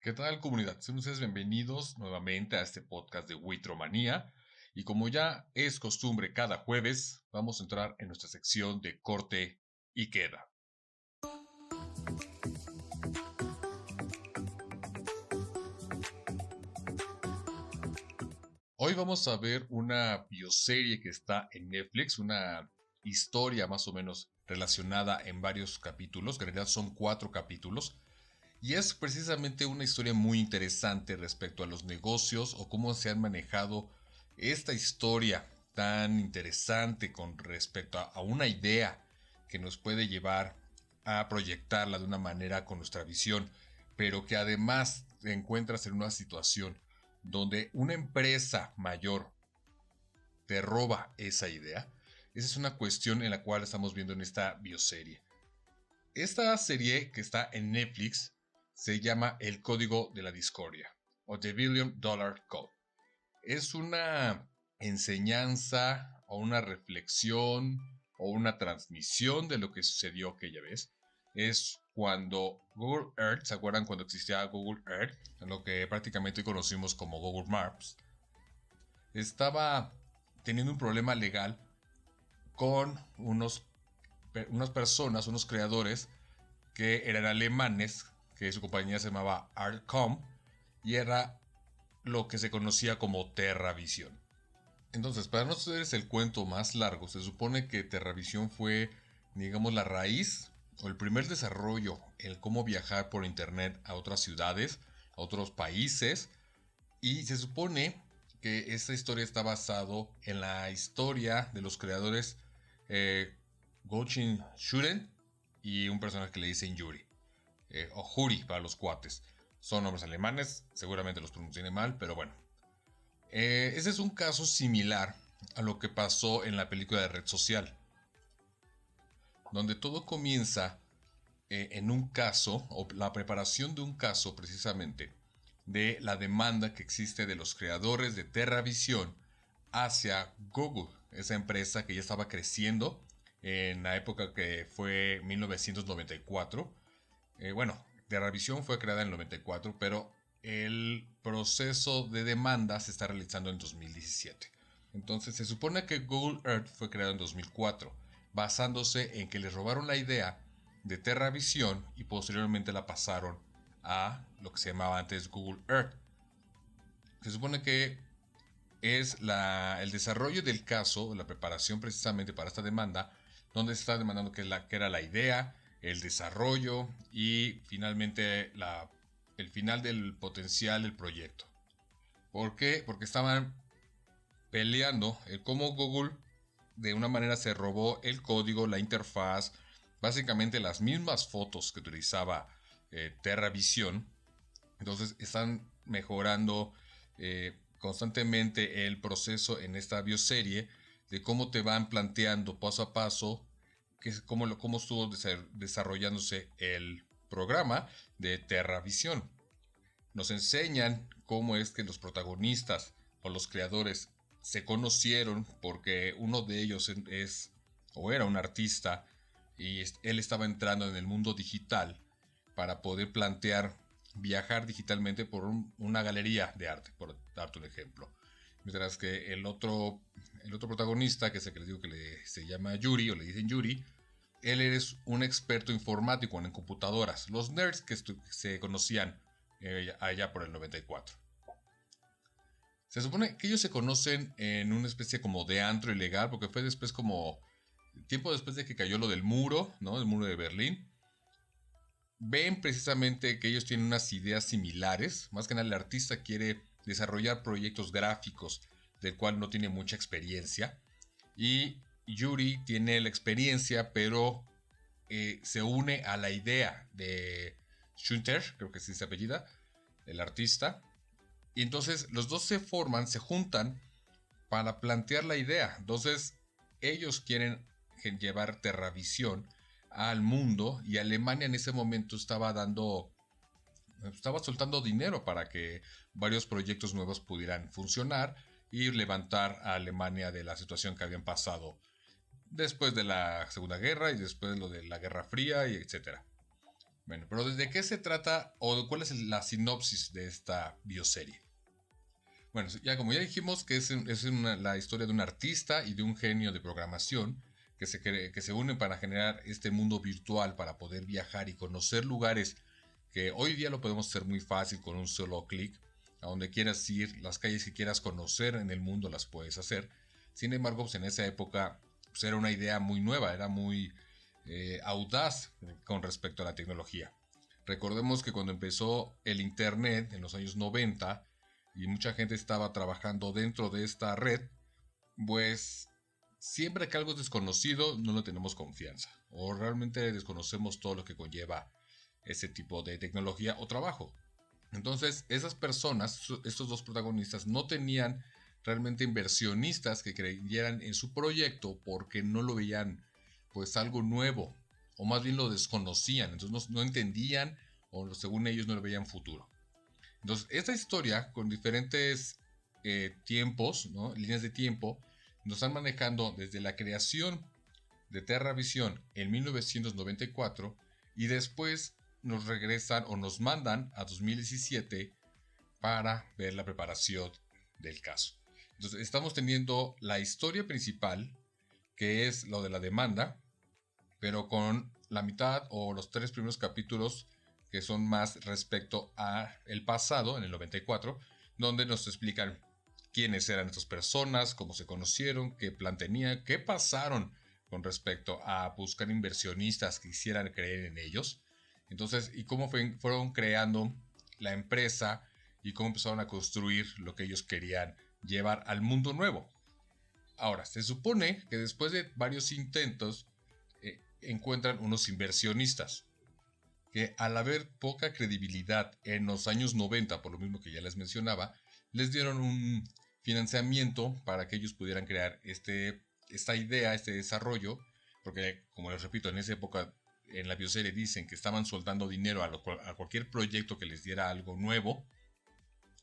¿Qué tal, comunidad? Sean ustedes bienvenidos nuevamente a este podcast de Witromanía. Y como ya es costumbre cada jueves, vamos a entrar en nuestra sección de corte y queda. Hoy vamos a ver una bioserie que está en Netflix, una historia más o menos relacionada en varios capítulos, que en realidad son 4 capítulos. Y es precisamente una historia muy interesante respecto a los negocios o cómo se han manejado esta historia tan interesante con respecto a una idea que nos puede llevar a proyectarla de una manera con nuestra visión, pero que además te encuentras en una situación donde una empresa mayor te roba esa idea. Esa es una cuestión en la cual estamos viendo en esta bioserie. Esta serie que está en Netflix se llama El Código de la Discordia o The Billion Dollar Code. Es una enseñanza o una reflexión o una transmisión de lo que sucedió aquella vez. Es cuando Google Earth, ¿se acuerdan cuando existía Google Earth? Lo que prácticamente conocimos como Google Maps. Estaba teniendo un problema legal con unas personas, unos creadores que eran alemanes, que su compañía se llamaba Artcom y era lo que se conocía como TerraVision. Entonces, para no hacerles el cuento más largo, se supone que TerraVision fue, digamos, la raíz o el primer desarrollo en cómo viajar por internet a otras ciudades, a otros países, y se supone que esta historia está basado en la historia de los creadores Gouchin Shuren y un personaje que le dicen Yuri. O Juri para los cuates. Son nombres alemanes, seguramente los pronuncié mal, pero bueno. Ese es un caso similar a lo que pasó en la película de Red Social, donde todo comienza en un caso, o la preparación de un caso precisamente, de la demanda que existe de los creadores de TerraVision hacia Google, esa empresa que ya estaba creciendo en la época que fue 1994. Bueno, TerraVision fue creada en el 94, pero el proceso de demanda se está realizando en 2017. Entonces se supone que Google Earth fue creado en 2004, basándose en que les robaron la idea de TerraVision y posteriormente la pasaron a lo que se llamaba antes Google Earth. Se supone que es el desarrollo del caso, la preparación precisamente para esta demanda, donde se está demandando que era la idea, el desarrollo y finalmente el final del potencial del proyecto. ¿Por qué? Porque estaban peleando el cómo Google de una manera se robó el código, la interfaz, básicamente las mismas fotos que utilizaba TerraVision. Entonces están mejorando constantemente el proceso en esta bioserie de cómo te van planteando paso a paso cómo estuvo desarrollándose el programa de TerraVision. Nos enseñan cómo es que los protagonistas o los creadores se conocieron porque uno de ellos es o era un artista y él estaba entrando en el mundo digital para poder plantear viajar digitalmente por una galería de arte, por darte un ejemplo. Mientras que el otro protagonista, que es el que les digo que se llama Yuri, o le dicen Yuri, él es un experto informático en computadoras, los nerds que se conocían allá por el 94. Se supone que ellos se conocen en una especie como de antro ilegal, porque fue después como tiempo después de que cayó lo del muro, ¿no? El muro de Berlín. Ven precisamente que ellos tienen unas ideas similares. Más que nada el artista quiere desarrollar proyectos gráficos del cual no tiene mucha experiencia. Y Yuri tiene la experiencia, pero se une a la idea de Schunter, creo que sí se apellida, el artista. Y entonces los dos se juntan para plantear la idea. Entonces ellos quieren llevar TerraVision al mundo y Alemania en ese momento estaba soltando dinero para que varios proyectos nuevos pudieran funcionar y levantar a Alemania de la situación que habían pasado después de la Segunda Guerra y después de lo de la Guerra Fría y etcétera. Bueno, pero ¿de qué se trata o cuál es la sinopsis de esta bioserie? Bueno, ya como ya dijimos que la historia de un artista y de un genio de programación que se unen para generar este mundo virtual para poder viajar y conocer lugares que hoy día lo podemos hacer muy fácil con un solo clic. A donde quieras ir, las calles que quieras conocer en el mundo las puedes hacer. Sin embargo, pues en esa época pues era una idea muy nueva, era muy audaz con respecto a la tecnología. Recordemos que cuando empezó el Internet en los años 90 y mucha gente estaba trabajando dentro de esta red, pues siempre que algo es desconocido no le tenemos confianza o realmente desconocemos todo lo que conlleva ese tipo de tecnología o trabajo. Entonces, esas personas, estos dos protagonistas, no tenían realmente inversionistas que creyeran en su proyecto porque no lo veían pues algo nuevo o más bien lo desconocían, entonces no entendían o según ellos no le veían futuro. Entonces, esta historia con diferentes tiempos, ¿no? Líneas de tiempo, nos están manejando desde la creación de TerraVision en 1994 y después nos regresan o nos mandan a 2017 para ver la preparación del caso. Entonces estamos teniendo la historia principal, que es lo de la demanda, pero con la mitad o los 3 primeros capítulos que son más respecto a el pasado, en el 94, donde nos explican quiénes eran estas personas, cómo se conocieron, qué plan tenían, qué pasaron con respecto a buscar inversionistas que quisieran creer en ellos. Entonces, y cómo fueron creando la empresa y cómo empezaron a construir lo que ellos querían llevar al mundo nuevo. Ahora, se supone que después de varios intentos encuentran unos inversionistas que al haber poca credibilidad en los años 90, por lo mismo que ya les mencionaba, les dieron un financiamiento para que ellos pudieran crear esta idea, este desarrollo, porque como les repito, en esa época en la bioserie dicen que estaban soltando dinero a cualquier proyecto que les diera algo nuevo.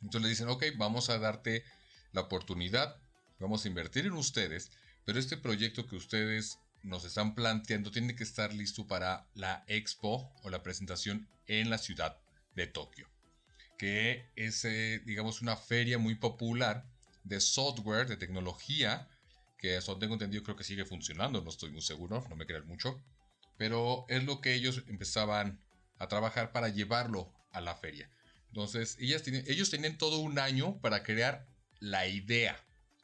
Entonces le dicen, ok, vamos a darte la oportunidad, vamos a invertir en ustedes, pero este proyecto que ustedes nos están planteando tiene que estar listo para la expo o la presentación en la ciudad de Tokio, que es, digamos, una feria muy popular de software, de tecnología, que eso tengo entendido creo que sigue funcionando, no estoy muy seguro, no me crean mucho, pero es lo que ellos empezaban a trabajar para llevarlo a la feria. Entonces, ellos tenían todo un año para crear la idea.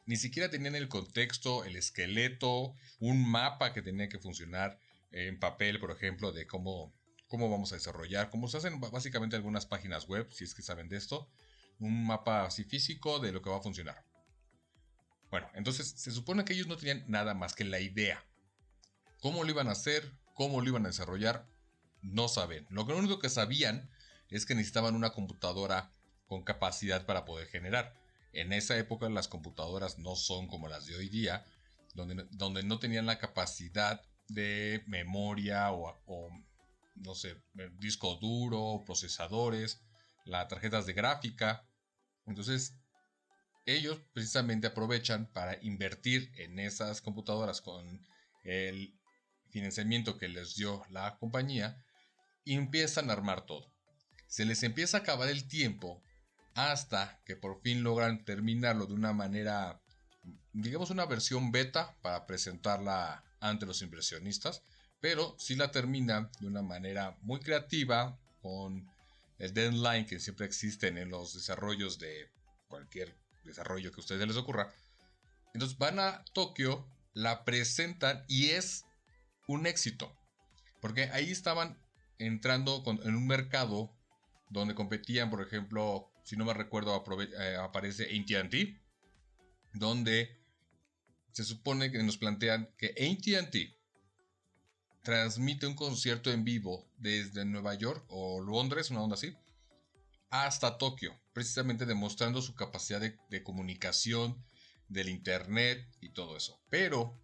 Ni siquiera tenían el contexto, el esqueleto, un mapa que tenía que funcionar en papel, por ejemplo, de cómo vamos a desarrollar, cómo se hacen básicamente algunas páginas web, si es que saben de esto, un mapa así físico de lo que va a funcionar. Bueno, entonces se supone que ellos no tenían nada más que la idea. ¿Cómo lo iban a hacer? ¿Cómo lo iban a desarrollar? No saben. Lo único que sabían es que necesitaban una computadora con capacidad para poder generar. En esa época las computadoras no son como las de hoy día, donde no tenían la capacidad de memoria o no sé, disco duro, procesadores, las tarjetas de gráfica. Entonces, ellos precisamente aprovechan para invertir en esas computadoras con el financiamiento que les dio la compañía y empiezan a armar todo. Se les empieza a acabar el tiempo hasta que por fin logran terminarlo de una manera, digamos una versión beta para presentarla ante los inversionistas, pero sí la terminan de una manera muy creativa con el deadline que siempre existen en los desarrollos de cualquier desarrollo que a ustedes les ocurra. Entonces van a Tokio, la presentan y es un éxito, porque ahí estaban entrando en un mercado donde competían, por ejemplo, si no me recuerdo, aparece AT&T, donde se supone que nos plantean que AT&T transmite un concierto en vivo desde Nueva York o Londres, una onda así, hasta Tokio, precisamente demostrando su capacidad de comunicación, del internet y todo eso. Pero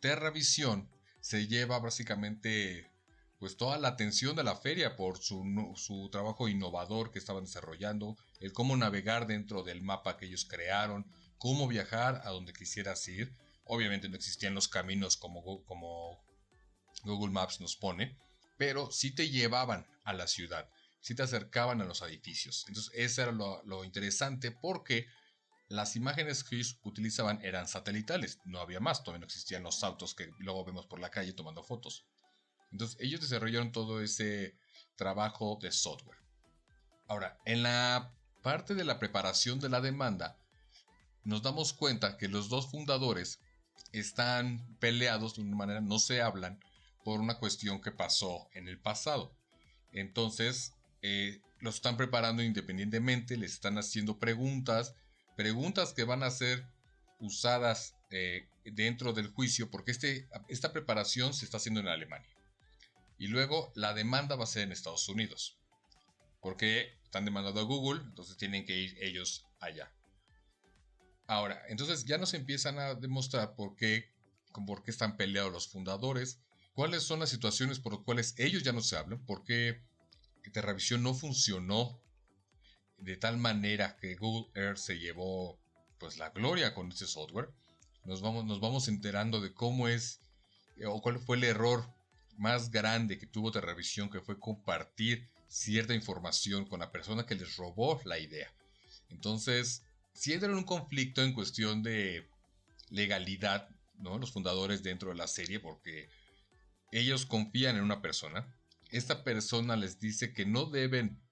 TerraVision se lleva básicamente pues toda la atención de la feria por su trabajo innovador que estaban desarrollando, el cómo navegar dentro del mapa que ellos crearon, cómo viajar a donde quisieras ir. Obviamente no existían los caminos como Google Maps nos pone, pero sí te llevaban a la ciudad, sí te acercaban a los edificios. Entonces, eso era lo interesante porque las imágenes que ellos utilizaban eran satelitales, no había más, todavía no existían los autos que luego vemos por la calle tomando fotos. Entonces, ellos desarrollaron todo ese trabajo de software. Ahora, en la parte de la preparación de la demanda, nos damos cuenta que los dos fundadores están peleados de una manera, no se hablan por una cuestión que pasó en el pasado. Entonces, los están preparando independientemente, les están haciendo preguntas que van a ser usadas dentro del juicio, porque esta preparación se está haciendo en Alemania. Y luego la demanda va a ser en Estados Unidos, porque están demandando a Google, entonces tienen que ir ellos allá. Ahora, entonces ya nos empiezan a demostrar por qué están peleados los fundadores, cuáles son las situaciones por las cuales ellos ya no se hablan, por qué TerraVision no funcionó de tal manera que Google Earth se llevó pues la gloria con ese software. Nos vamos enterando de cómo es o cuál fue el error más grande que tuvo TerraVision, que fue compartir cierta información con la persona que les robó la idea. Entonces, si entra en un conflicto en cuestión de legalidad, ¿no? Los fundadores dentro de la serie, porque ellos confían en una persona. Esta persona les dice que no deben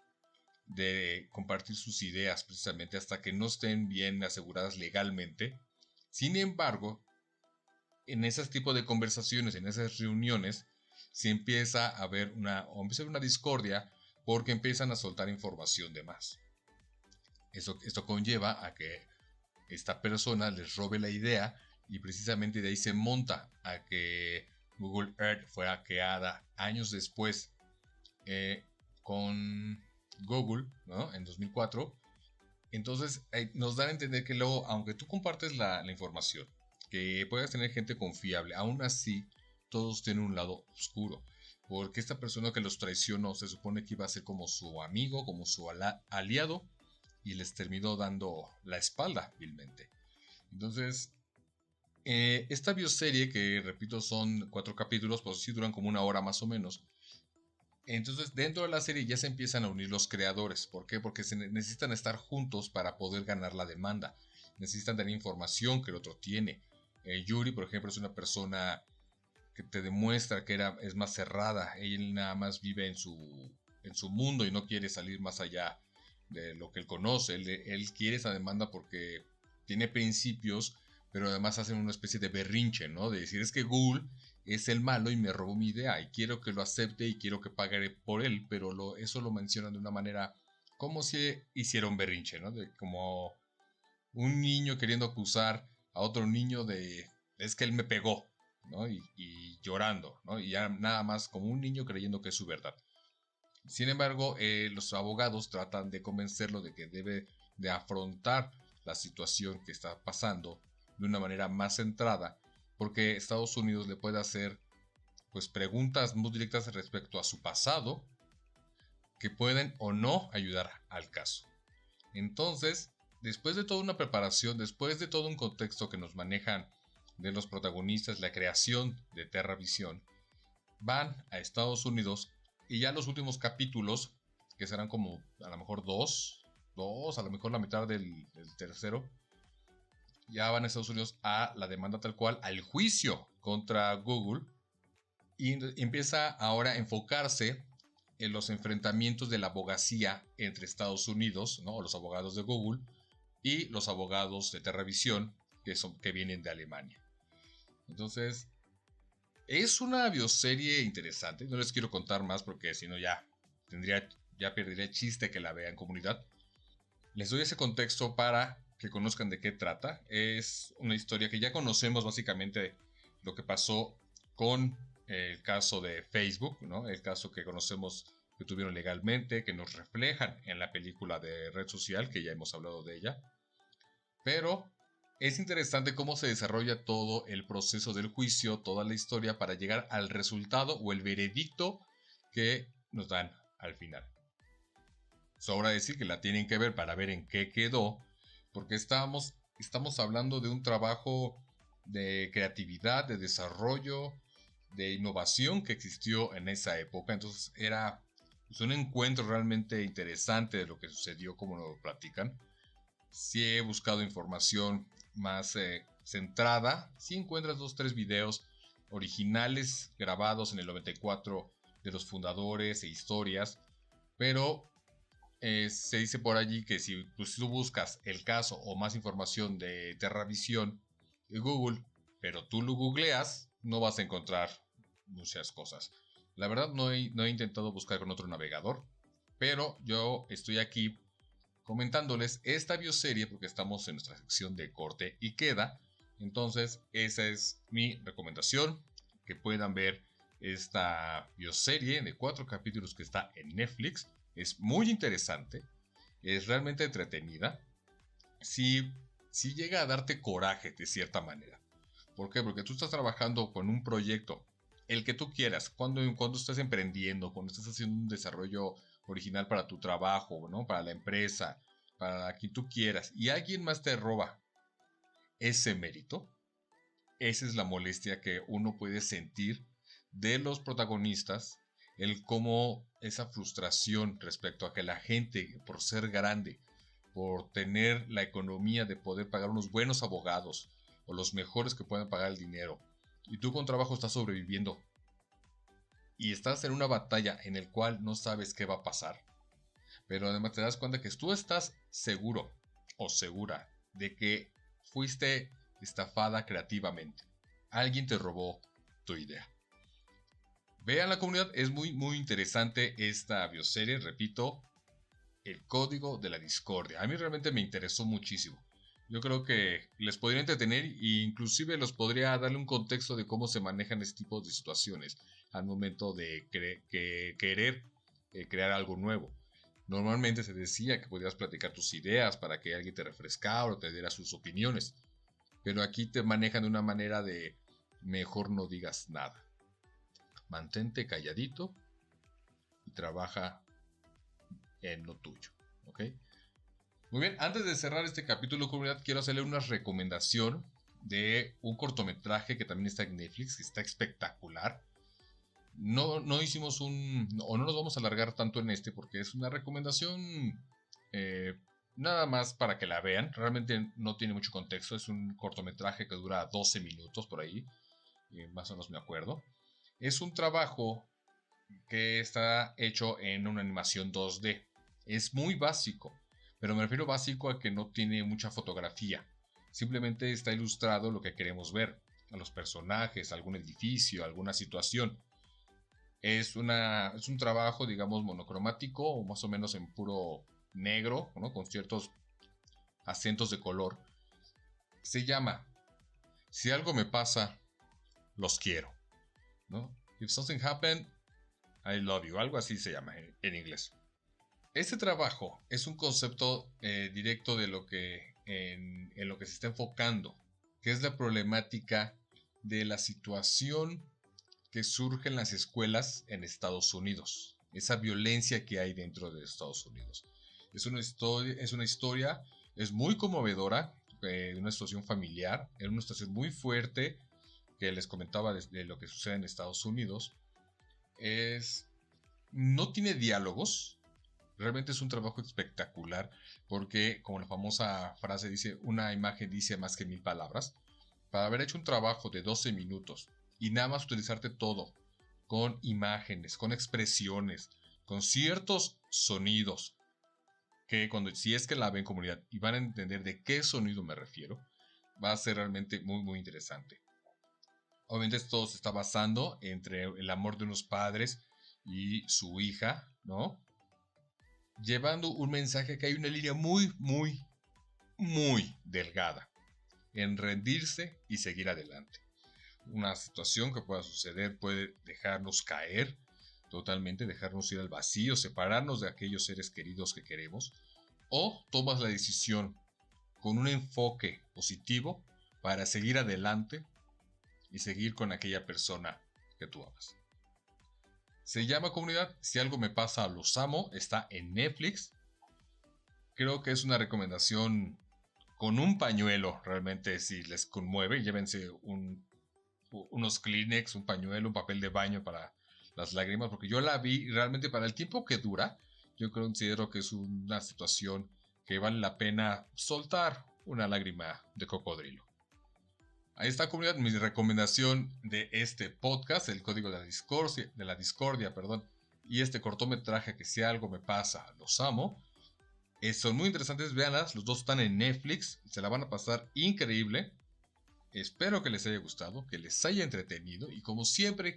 de compartir sus ideas precisamente hasta que no estén bien aseguradas legalmente. Sin embargo, en ese tipo de conversaciones, en esas reuniones, se empieza a haber una discordia porque empiezan a soltar información de más. Esto conlleva a que esta persona les robe la idea y precisamente de ahí se monta a que Google Earth fue hackeada años después con Google, ¿no? En 2004. Entonces nos dan a entender que luego, aunque tú compartes la información, que puedas tener gente confiable, aún así todos tienen un lado oscuro. Porque esta persona que los traicionó se supone que iba a ser como su amigo, como su aliado, y les terminó dando la espalda vilmente. Entonces, esta bioserie, que repito son 4 capítulos, pues sí duran como 1 hora más o menos. Entonces, dentro de la serie ya se empiezan a unir los creadores. ¿Por qué? Porque se necesitan estar juntos para poder ganar la demanda. Necesitan tener información que el otro tiene. Yuri, por ejemplo, es una persona que te demuestra que es más cerrada. Él nada más vive en su mundo y no quiere salir más allá de lo que él conoce. Él quiere esa demanda porque tiene principios, pero además hacen una especie de berrinche, ¿no? De decir, es que Google es el malo y me robó mi idea y quiero que lo acepte y quiero que pague por él, pero eso lo mencionan de una manera como si hiciera un berrinche, ¿no? Como un niño queriendo acusar a otro niño de, es que él me pegó, ¿no? Y llorando, ¿no? Y ya nada más como un niño creyendo que es su verdad. Sin embargo, los abogados tratan de convencerlo de que debe de afrontar la situación que está pasando de una manera más centrada, porque Estados Unidos le puede hacer pues preguntas muy directas respecto a su pasado que pueden o no ayudar al caso. Entonces, después de toda una preparación, después de todo un contexto que nos manejan de los protagonistas, la creación de TerraVision, van a Estados Unidos y ya los últimos capítulos, que serán como a lo mejor dos, a lo mejor la mitad del tercero, ya van a Estados Unidos a la demanda tal cual, al juicio contra Google, y empieza ahora a enfocarse en los enfrentamientos de la abogacía entre Estados Unidos, ¿no? Los abogados de Google y los abogados de TerraVision, que vienen de Alemania. Entonces, es una bioserie interesante. No les quiero contar más porque si no ya perdería el chiste que la vean en comunidad. Les doy ese contexto para que conozcan de qué trata. Es una historia que ya conocemos básicamente lo que pasó con el caso de Facebook, ¿no? El caso que conocemos que tuvieron legalmente, que nos reflejan en la película de Red Social, que ya hemos hablado de ella. Pero es interesante cómo se desarrolla todo el proceso del juicio, toda la historia para llegar al resultado o el veredicto que nos dan al final. Sobra decir que la tienen que ver para ver en qué quedó, porque estamos hablando de un trabajo de creatividad, de desarrollo, de innovación que existió en esa época. Entonces era pues, un encuentro realmente interesante de lo que sucedió, como lo platican. Si he buscado información más centrada, si encuentras 2-3 videos originales grabados en el 94 de los fundadores e historias, pero se dice por allí que si pues, tú buscas el caso o más información de TerraVision en Google, pero tú lo googleas, no vas a encontrar muchas cosas. La verdad no he intentado buscar con otro navegador, pero yo estoy aquí comentándoles esta bioserie porque estamos en nuestra sección de corte y queda. Entonces esa es mi recomendación, que puedan ver esta bioserie de 4 capítulos que está en Netflix. Es muy interesante, es realmente entretenida. Si llega a darte coraje de cierta manera. ¿Por qué? Porque tú estás trabajando con un proyecto, el que tú quieras, cuando estás emprendiendo, cuando estás haciendo un desarrollo original para tu trabajo, ¿no? Para la empresa, para quien tú quieras, y alguien más te roba ese mérito. Esa es la molestia que uno puede sentir de los protagonistas, el cómo esa frustración respecto a que la gente, por ser grande, por tener la economía de poder pagar unos buenos abogados o los mejores que puedan pagar el dinero, y tú con trabajo estás sobreviviendo y estás en una batalla en el cual no sabes qué va a pasar, pero además te das cuenta que tú estás seguro o segura de que fuiste estafada creativamente. Alguien te robó tu idea. Vean la comunidad, es muy interesante esta bioserie, repito, el código de la discordia. A mí realmente me interesó muchísimo. Yo creo que les podría entretener e inclusive los podría darle un contexto de cómo se manejan este tipo de situaciones al momento de querer crear algo nuevo. Normalmente se decía que podías platicar tus ideas para que alguien te refrescara o te diera sus opiniones. Pero aquí te manejan de una manera de mejor no digas nada. Mantente calladito y trabaja en lo tuyo. ¿Ok? Muy bien, antes de cerrar este capítulo, comunidad, quiero hacerle una recomendación de un cortometraje que también está en Netflix, que está espectacular. No hicimos o no nos vamos a alargar tanto en este porque es una recomendación nada más para que la vean. Realmente no tiene mucho contexto, es un cortometraje que dura 12 minutos por ahí, más o menos me acuerdo. Es un trabajo que está hecho en una animación 2D. Es muy básico, pero me refiero básico a que no tiene mucha fotografía. Simplemente está ilustrado lo que queremos ver, a los personajes, algún edificio, alguna situación. Es un trabajo, digamos, monocromático o más o menos en puro negro, ¿no? Con ciertos acentos de color. Se llama Si algo me pasa, los quiero, ¿no? If something happened, I love you, algo así se llama en inglés. Este trabajo es un concepto directo de lo que en lo que se está enfocando, que es la problemática de la situación que surge en las escuelas en Estados Unidos, esa violencia que hay dentro de Estados Unidos. Es una historia, es muy conmovedora, de una situación familiar, es una situación muy fuerte que les comentaba de lo que sucede en Estados Unidos. No tiene diálogos. Realmente es un trabajo espectacular porque, como la famosa frase dice, una imagen dice más que 1000 palabras. Para haber hecho un trabajo de 12 minutos y nada más utilizarte todo con imágenes, con expresiones, con ciertos sonidos que si es que la ven comunidad y van a entender de qué sonido me refiero, va a ser realmente muy interesante. Obviamente esto se está basando entre el amor de unos padres y su hija, ¿no? Llevando un mensaje que hay una línea muy delgada en rendirse y seguir adelante. Una situación que pueda suceder puede dejarnos caer totalmente, dejarnos ir al vacío, separarnos de aquellos seres queridos que queremos, o tomas la decisión con un enfoque positivo para seguir adelante y seguir con aquella persona que tú amas. Se llama Comunidad, Si algo me pasa, los amo, está en Netflix. Creo que es una recomendación con un pañuelo, realmente si les conmueve, llévense unos Kleenex, un pañuelo, un papel de baño para las lágrimas, porque yo la vi y realmente para el tiempo que dura, yo considero que es una situación que vale la pena soltar una lágrima de cocodrilo. Ahí está, comunidad, mi recomendación de este podcast, el código de la discordia, perdón, y este cortometraje que si algo me pasa, los amo. Son muy interesantes, véanlas, los dos están en Netflix, se la van a pasar increíble. Espero que les haya gustado, que les haya entretenido y como siempre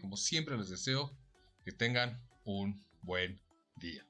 les deseo que tengan un buen día.